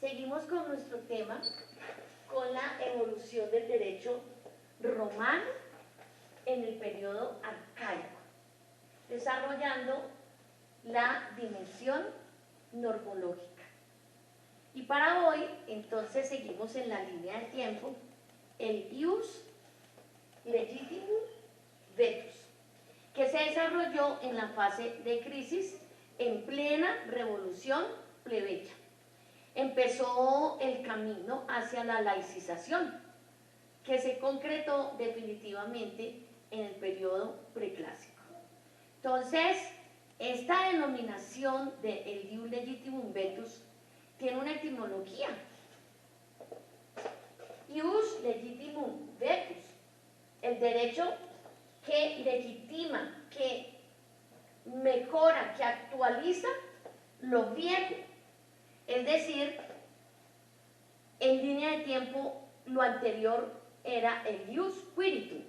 Seguimos con nuestro tema, con la evolución del derecho romano en el periodo arcaico, desarrollando la dimensión normológica. Y para hoy, entonces, seguimos en la línea del tiempo, el ius legitimum vetus, que se desarrolló en la fase de crisis en plena revolución plebeya. Empezó el camino hacia la laicización, que se concretó definitivamente en el periodo preclásico. Entonces, esta denominación de el ius legitimum vetus tiene una etimología. Ius legitimum vetus, el derecho que legitima, que mejora, que actualiza lo viejo. Es decir, en línea de tiempo, lo anterior era el ius quiritum.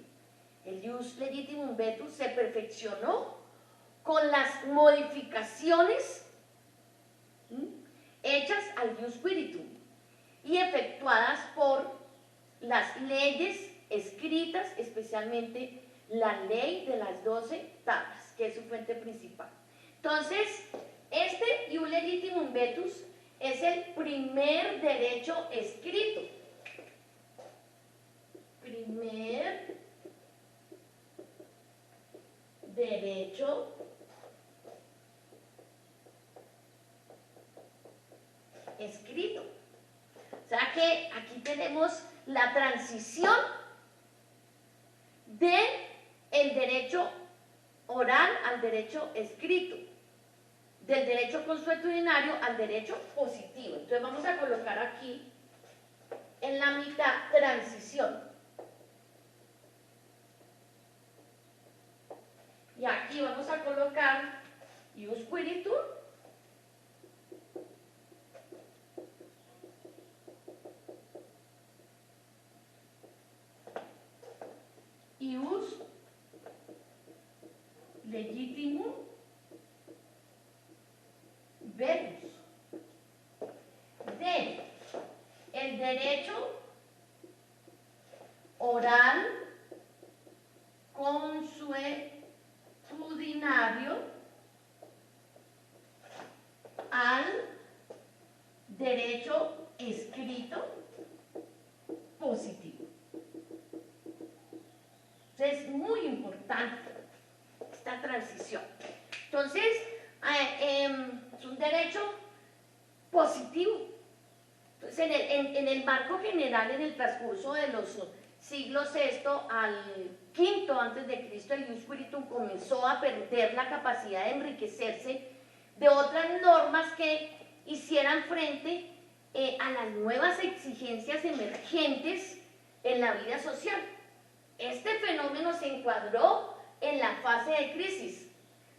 El ius legitimum vetus se perfeccionó con las modificaciones hechas al ius quiritum y efectuadas por las leyes escritas, especialmente la ley de las 12 tablas, que es su fuente principal. Entonces, este ius legitimum vetus es el primer derecho escrito. Primer derecho escrito. O sea que aquí tenemos la transición del derecho oral al derecho escrito, del derecho consuetudinario al derecho positivo. Entonces vamos a colocar aquí en la mitad transición. Y aquí vamos a colocar ius quiritum ius legitimum vetus, de el derecho oral consuetudinario al derecho escrito positivo. Entonces, es muy importante esta transición. Entonces, es un derecho positivo. Entonces, en el marco general, en el transcurso de los siglos VI al V antes de Cristo, el ius quiritum comenzó a perder la capacidad de enriquecerse de otras normas que hicieran frente a las nuevas exigencias emergentes en la vida social. Este fenómeno se encuadró en la fase de crisis.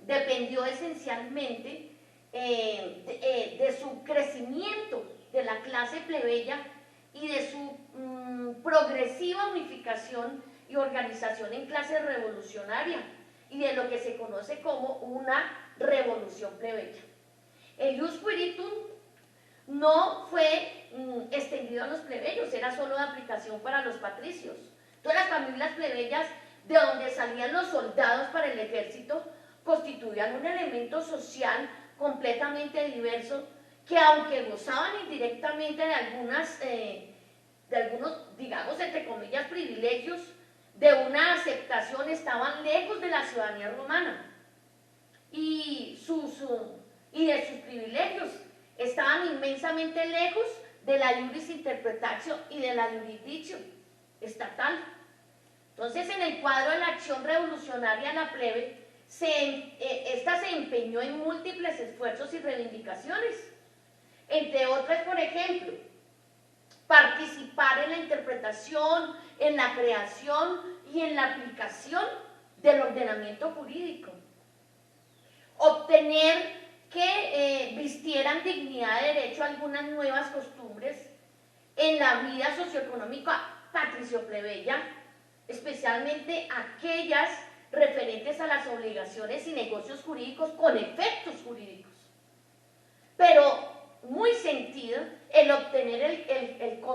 Dependió esencialmente de su crecimiento de la clase plebeya y de su progresiva unificación y organización en clase revolucionaria y de lo que se conoce como una revolución plebeya. El ius quiritum no fue extendido a los plebeyos, era solo de aplicación para los patricios. Todas las familias plebeyas de donde salían los soldados para el ejército constituían un elemento social completamente diverso que, aunque gozaban indirectamente de algunos, digamos, entre comillas, privilegios, de una aceptación, estaban lejos de la ciudadanía romana y de sus privilegios, estaban inmensamente lejos de la iuris interpretatio y de la jurisdicción estatal. Entonces, en el cuadro de la acción revolucionaria, la plebe, esta se empeñó en múltiples esfuerzos y reivindicaciones, entre otras, por ejemplo, participar en la interpretación, en la creación y en la aplicación del ordenamiento jurídico, obtener que vistieran dignidad de derecho algunas nuevas costumbres en la vida socioeconómica patricio-plebeya, especialmente aquellas referentes a las obligaciones y negocios jurídicos con efectos jurídicos, pero muy sentido el obtener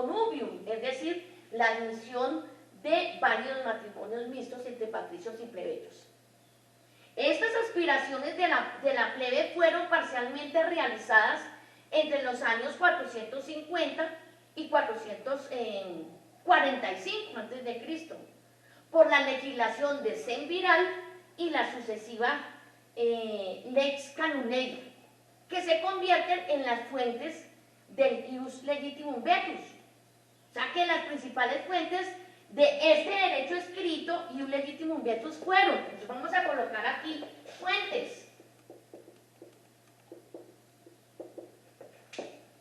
connubium, es decir, la admisión de varios matrimonios mixtos entre patricios y plebeyos. Estas aspiraciones de la plebe fueron parcialmente realizadas entre los años 450 y 445 a.C. por la legislación de Semviral y la sucesiva Lex Canuleia, que se convierten en las fuentes del Ius Legitimum Vetus. O sea que las principales fuentes de este derecho escrito Ius Legitimum Vetus fueron, entonces vamos a colocar aquí fuentes,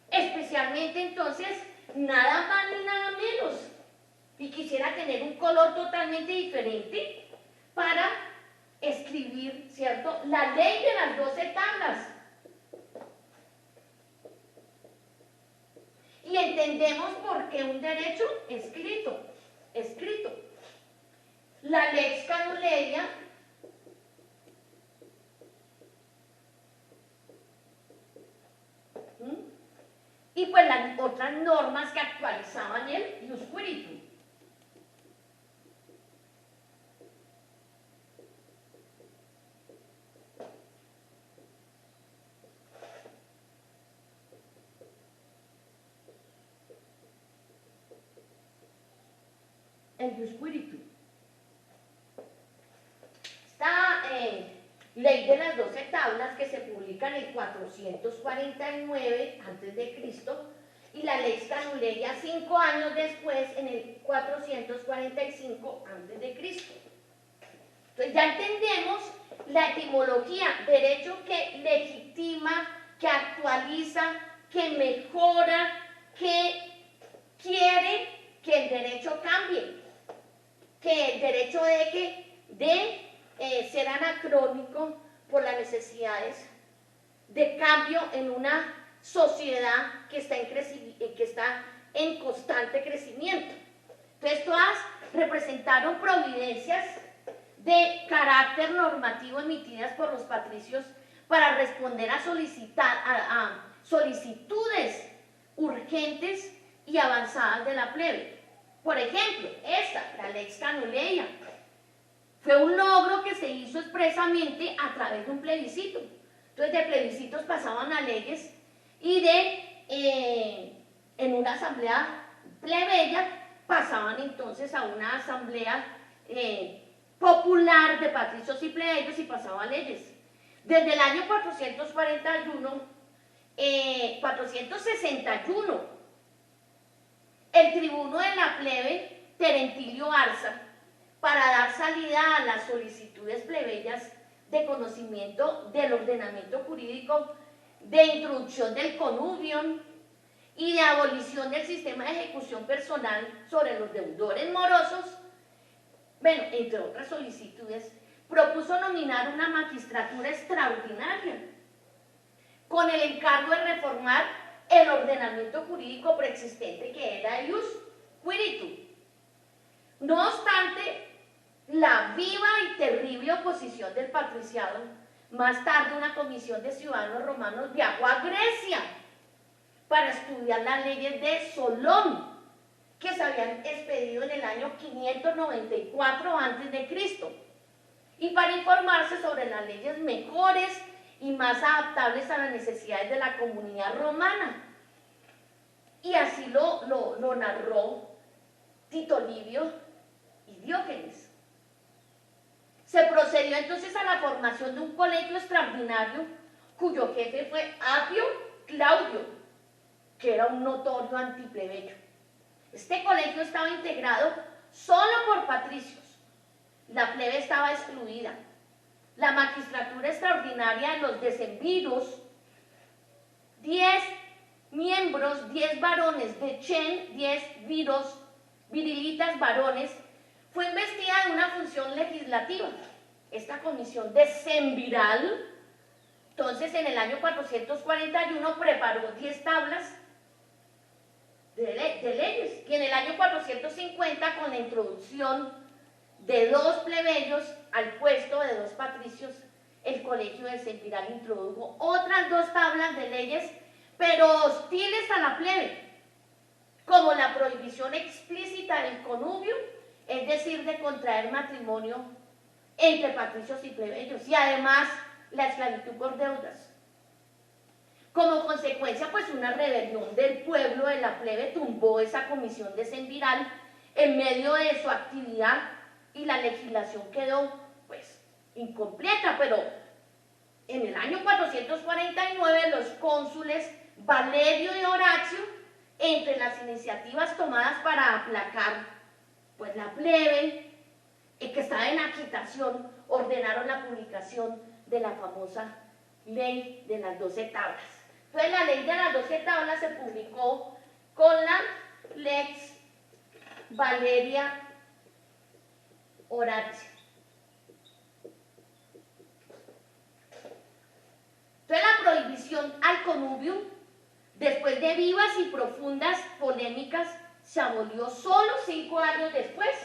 especialmente entonces nada más ni nada menos, y quisiera tener un color totalmente diferente para escribir, ¿cierto?, la ley de las 12 tablas. Y entendemos por qué un derecho escrito. La Lex Canuleia y pues las otras normas que actualizaban el Ius Spiritum. El Ius Spiritum. Esta ley de las 12 tablas que se publica en el 449 a.C. y la Lex Canuleia 5 años después en el 445 a.C. Entonces ya entendemos la etimología, derecho que legitima, que actualiza, que mejora, que quiere que el derecho cambie, que el derecho deje de ser anacrónico por las necesidades de cambio en una sociedad que está en constante crecimiento. Entonces todas representaron providencias de carácter normativo emitidas por los patricios para responder a solicitudes urgentes y avanzadas de la plebe. Por ejemplo, la Lex Canuleia, fue un logro que se hizo expresamente a través de un plebiscito. Entonces, de plebiscitos pasaban a leyes y en una asamblea plebeya pasaban entonces a una asamblea popular de patricios y plebeyos y pasaban leyes. Desde el año 461, el tribuno de la plebe, Terentilio Arza, para dar salida a las solicitudes plebeyas de conocimiento del ordenamiento jurídico, de introducción del connubium y de abolición del sistema de ejecución personal sobre los deudores morosos, bueno, entre otras solicitudes, propuso nominar una magistratura extraordinaria con el encargo de reformar el ordenamiento jurídico preexistente que era el Ius Spiritum. No obstante, la viva y terrible oposición del patriciado, más tarde una comisión de ciudadanos romanos viajó a Grecia para estudiar las leyes de Solón, que se habían expedido en el año 594 a.C., y para informarse sobre las leyes mejores y más adaptables a las necesidades de la comunidad romana. Y así lo narró Tito Livio y Diógenes. Se procedió entonces a la formación de un colegio extraordinario cuyo jefe fue Apio Claudio, que era un notorio antiplebeyo. Este colegio estaba integrado solo por patricios. La plebe estaba excluida. La magistratura extraordinaria de los decemviros, 10 miembros, 10 varones de Chen, 10 virilitas varones, fue investida de una función legislativa. Esta comisión de Semviral, entonces en el año 441 preparó 10 tablas de leyes, y en el año 450, con la introducción de 2 plebeyos al puesto de 2 patricios, el colegio de Semviral introdujo otras 2 tablas de leyes, pero hostiles a la plebe. como la prohibición explícita del connubio, es decir, de contraer matrimonio entre patricios y plebeyos, y además la esclavitud por deudas. Como consecuencia, pues una rebelión del pueblo de la plebe tumbó esa comisión decemviral en medio de su actividad y la legislación quedó, pues, incompleta, pero en el año 449 los cónsules Valerio y Horacio, entre las iniciativas tomadas para aplacar, pues, la plebe que estaba en agitación, ordenaron la publicación de la famosa ley de las 12 tablas. Entonces la ley de las 12 tablas se publicó con la Lex Valeria Horatia. Entonces la prohibición al connubio, después de vivas y profundas polémicas, se abolió solo 5 años después,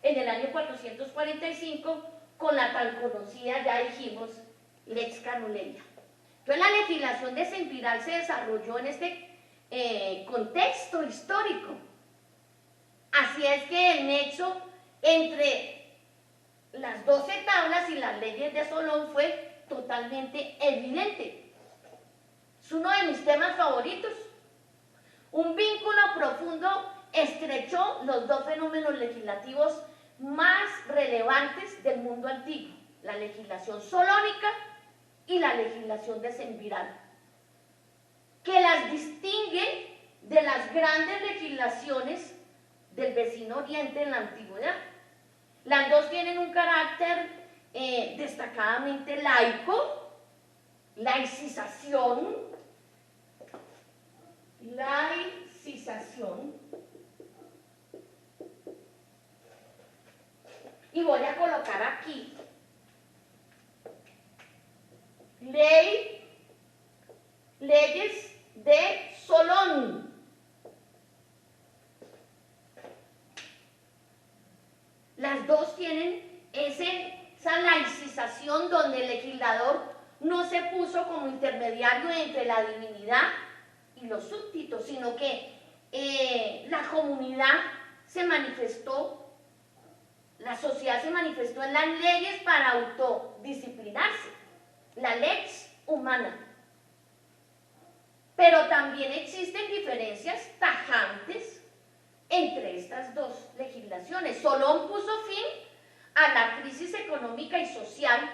en el año 445, con la tan conocida, ya dijimos, Lex Canuleia. Entonces la legislación decemviral se desarrolló en este contexto histórico. Así es que el nexo entre las 12 tablas y las leyes de Solón fue totalmente evidente. Es uno de mis temas favoritos. Un vínculo profundo estrechó los dos fenómenos legislativos más relevantes del mundo antiguo, la legislación solónica y la legislación decemviral, que las distingue de las grandes legislaciones del vecino oriente en la antigüedad. Las dos tienen un carácter destacadamente laico, laicización, y voy a colocar aquí leyes de Solón. Las dos tienen esa laicización donde el legislador no se puso como intermediario entre la divinidad y los súbditos, sino que la comunidad se manifestó, la sociedad se manifestó en las leyes para autodisciplinarse, la lex humana. Pero también existen diferencias tajantes entre estas dos legislaciones. Solón puso fin a la crisis económica y social,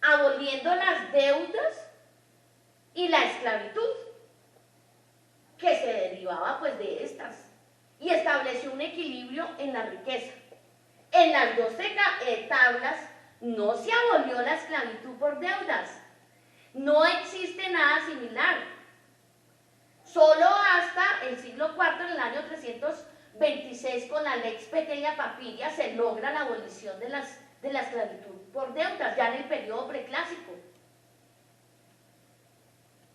aboliendo las deudas y la esclavitud que se derivaba pues de estas, y estableció un equilibrio en la riqueza. En las 12 tablas no se abolió la esclavitud por deudas, no existe nada similar. Solo hasta el siglo IV, en el año 326, con la Lex Petelia Papiria, se logra la abolición de la esclavitud por deudas, ya en el periodo preclásico.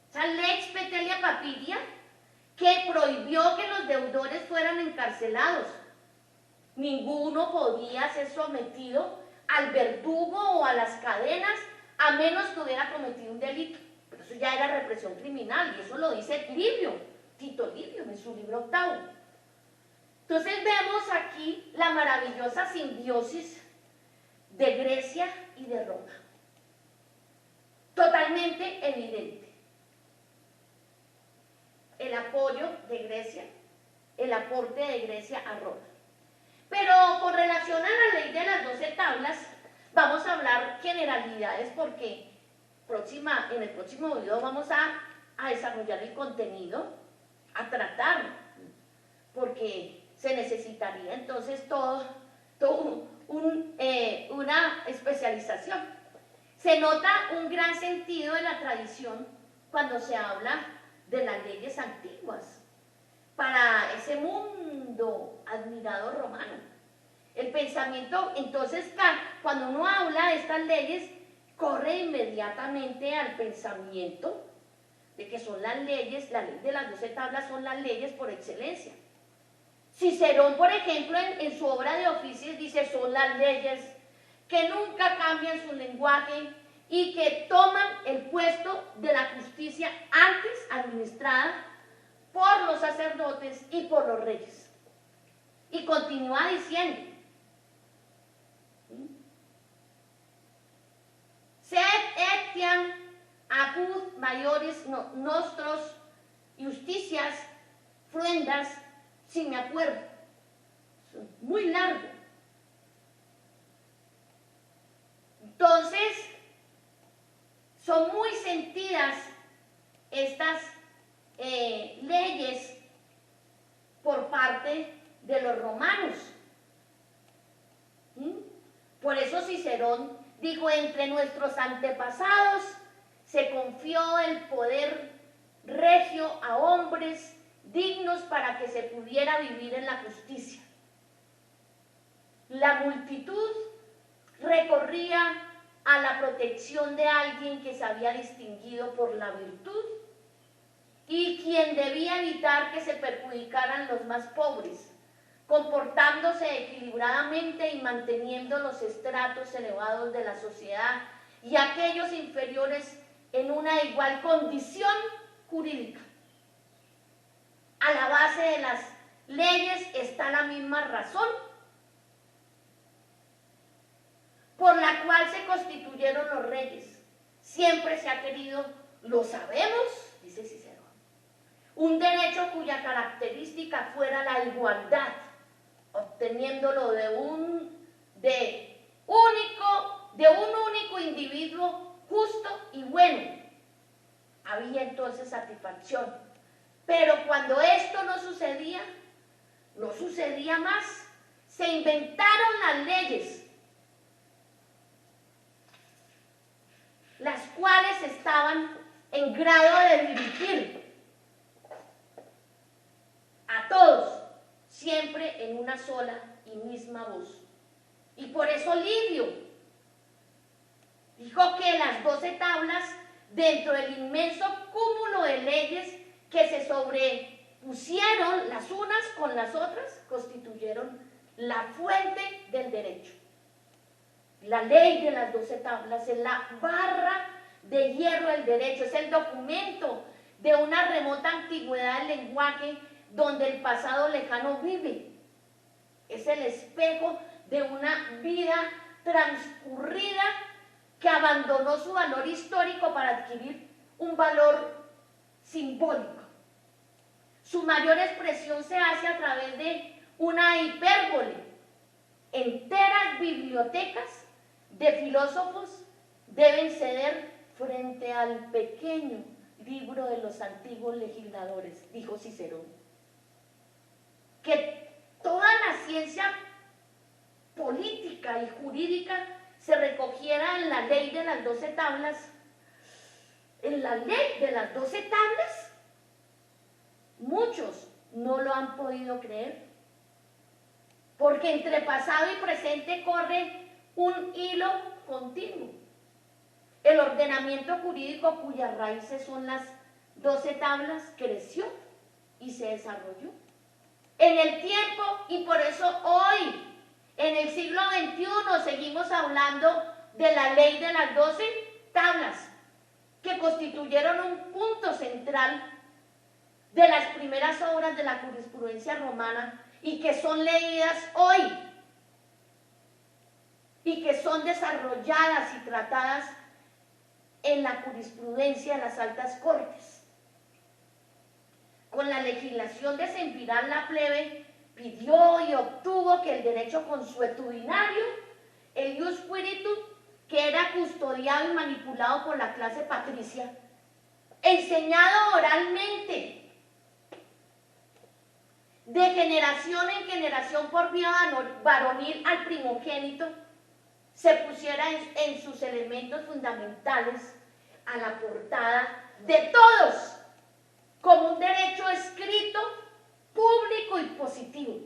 Esa Lex Petelia Papiria que prohibió que los deudores fueran encarcelados. Ninguno podía ser sometido al verdugo o a las cadenas a menos que hubiera cometido un delito. Pero eso ya era represión criminal, y eso lo dice Livio, Tito Livio, en su libro octavo. Entonces vemos aquí la maravillosa simbiosis de Grecia y de Roma. Totalmente evidente. El apoyo de Grecia, el aporte de Grecia a Roma. Pero con relación a la ley de las 12 tablas, vamos a hablar generalidades porque en el próximo video vamos a desarrollar el contenido, a tratar, porque se necesitaría entonces una especialización. Se nota un gran sentido de la tradición cuando se habla de las leyes antiguas para ese mundo admirado romano. El pensamiento, entonces, cuando uno habla de estas leyes, corre inmediatamente al pensamiento de que son las leyes, la ley de las 12 tablas son las leyes por excelencia. Cicerón, por ejemplo, en su obra de Oficios dice, son las leyes que nunca cambian su lenguaje y que toman el puesto de la justicia antes administrada por los sacerdotes y por los reyes. Y continúa diciendo, sed etiam apud mayores nostros justicias fruendas, si me acuerdo. Muy largo. Entonces, son muy sentidas estas leyes por parte de los romanos. Por eso Cicerón dijo, entre nuestros antepasados se confió el poder regio a hombres dignos para que se pudiera vivir en la justicia. La multitud recorría a la protección de alguien que se había distinguido por la virtud y quien debía evitar que se perjudicaran los más pobres, comportándose equilibradamente y manteniendo los estratos elevados de la sociedad y aquellos inferiores en una igual condición jurídica. A la base de las leyes está la misma razón por la cual se constituyeron los reyes. Siempre se ha querido, lo sabemos, dice Cicerón, un derecho cuya característica fuera la igualdad, obteniéndolo de un único individuo justo y bueno. Había entonces satisfacción. Pero cuando esto no sucedía más, se inventaron las leyes, las cuales estaban en grado de dirigir a todos, siempre en una sola y misma voz. Y por eso Livio dijo que las 12 tablas, dentro del inmenso cúmulo de leyes que se sobrepusieron las unas con las otras, constituyeron la fuente del derecho. La ley de las 12 tablas es la barra de hierro del derecho, es el documento de una remota antigüedad del lenguaje donde el pasado lejano vive. Es el espejo de una vida transcurrida que abandonó su valor histórico para adquirir un valor simbólico. Su mayor expresión se hace a través de una hipérbole. Enteras bibliotecas de filósofos deben ceder frente al pequeño libro de los antiguos legisladores, dijo Cicerón. Que toda la ciencia política y jurídica se recogiera en la ley de las 12 tablas. En la ley de las 12 tablas, muchos no lo han podido creer, porque entre pasado y presente corre un hilo continuo. El ordenamiento jurídico cuyas raíces son las 12 tablas creció y se desarrolló en el tiempo, y por eso hoy, en el siglo XXI, seguimos hablando de la ley de las 12 tablas, que constituyeron un punto central de las primeras obras de la jurisprudencia romana y que son leídas hoy y que son desarrolladas y tratadas en la jurisprudencia de las altas cortes. Con la legislación decemviral, la plebe pidió y obtuvo que el derecho consuetudinario, el ius spiritus, que era custodiado y manipulado por la clase patricia, enseñado oralmente, de generación en generación por vía varonil al primogénito, se pusiera en sus elementos fundamentales a la portada de todos, como un derecho escrito, público y positivo.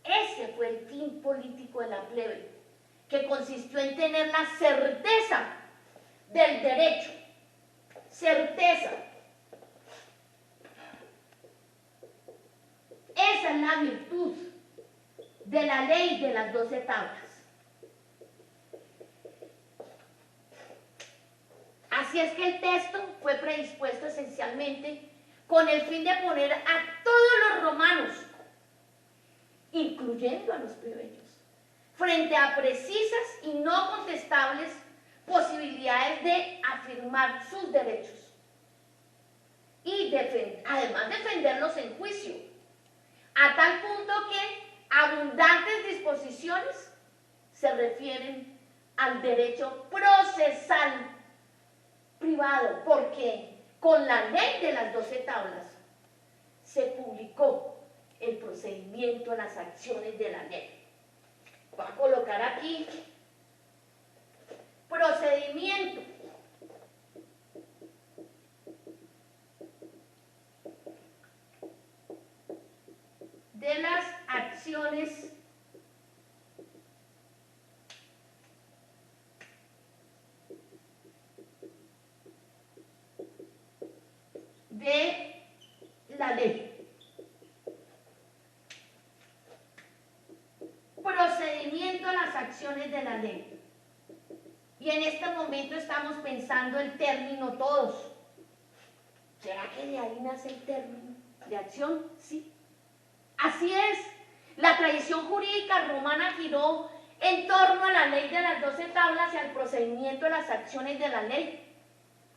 Ese fue el fin político de la plebe, que consistió en tener la certeza del derecho. Certeza. Esa es la virtud de la ley de las 12 tablas. Así es que el texto fue predispuesto esencialmente con el fin de poner a todos los romanos, incluyendo a los plebeyos, frente a precisas y no contestables posibilidades de afirmar sus derechos y además defenderlos en juicio, a tal punto que abundantes disposiciones se refieren al derecho procesal privado, porque con la ley de las 12 tablas se publicó el procedimiento de las acciones de la ley. Voy a colocar aquí procedimiento de las acciones de la ley. Procedimiento a las acciones de la ley. Y en este momento estamos pensando el término todos. ¿Será que de ahí nace el término de acción? Sí. Así es. La tradición jurídica romana giró en torno a la ley de las 12 tablas y al procedimiento de las acciones de la ley,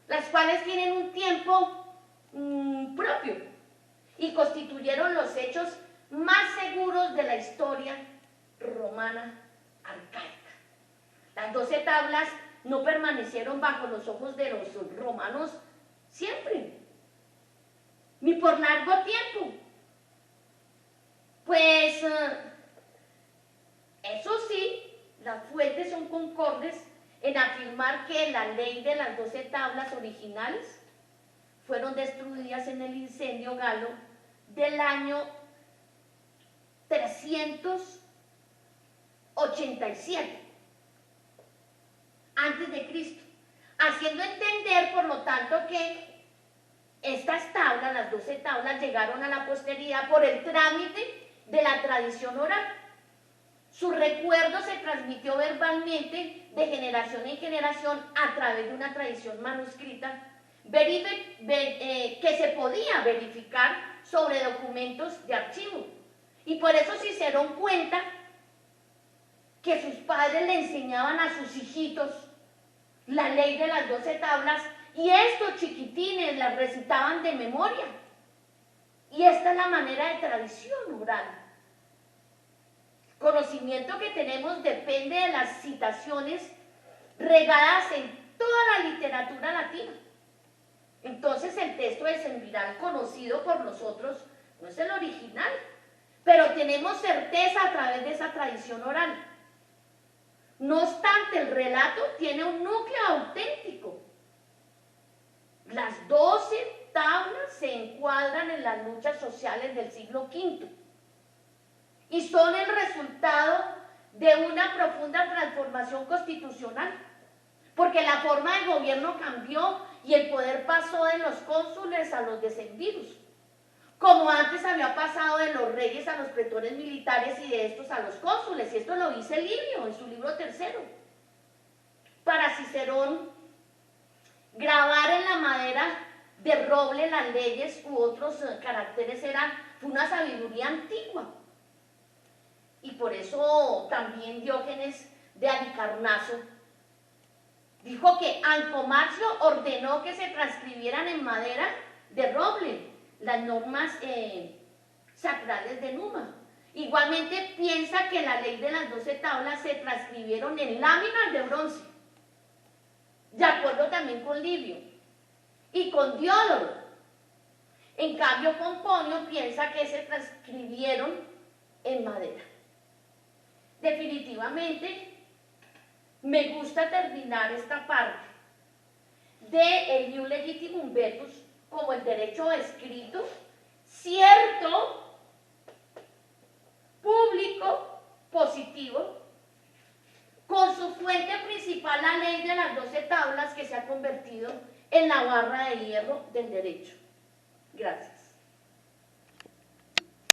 las cuales tienen un tiempo propio y constituyeron los hechos más seguros de la historia romana arcaica. Las 12 tablas no permanecieron bajo los ojos de los romanos siempre, ni por largo tiempo. Pues, eso sí, las fuentes son concordes en afirmar que la ley de las 12 tablas originales fueron destruidas en el incendio galo del año 387 antes de Cristo, haciendo entender, por lo tanto, que estas tablas, las 12 tablas, llegaron a la posteridad por el trámite de la tradición oral. Su recuerdo se transmitió verbalmente de generación en generación a través de una tradición manuscrita que se podía verificar sobre documentos de archivo. Y por eso Cicerón cuenta que sus padres le enseñaban a sus hijitos la ley de las 12 tablas y estos chiquitines las recitaban de memoria. Y esta es la manera de tradición oral. El conocimiento que tenemos depende de las citaciones regadas en toda la literatura latina. Entonces el texto de Semviral, conocido por nosotros, no es el original, pero tenemos certeza a través de esa tradición oral. No obstante, el relato tiene un núcleo auténtico. Las 12 tablas se encuadran en las luchas sociales del siglo V y son el resultado de una profunda transformación constitucional, porque la forma de gobierno cambió y el poder pasó de los cónsules a los decemviros, como antes había pasado de los reyes a los pretores militares y de estos a los cónsules, y esto lo dice Livio en su libro tercero. Para Cicerón, grabar en la madera de roble las leyes u otros caracteres fue una sabiduría antigua, y por eso también Diógenes de Halicarnaso dijo que Ancomarcio ordenó que se transcribieran en madera de roble las normas sacrales de Numa. Igualmente piensa que la ley de las 12 tablas se transcribieron en láminas de bronce, de acuerdo también con Livio y con Diodoro. En cambio, Pomponio piensa que se transcribieron en madera. Definitivamente, me gusta terminar esta parte de el Ius Legitimum Vetus como el derecho escrito, cierto, público, positivo, con su fuente principal la ley de las 12 tablas que se ha convertido en la barra de hierro del derecho. Gracias.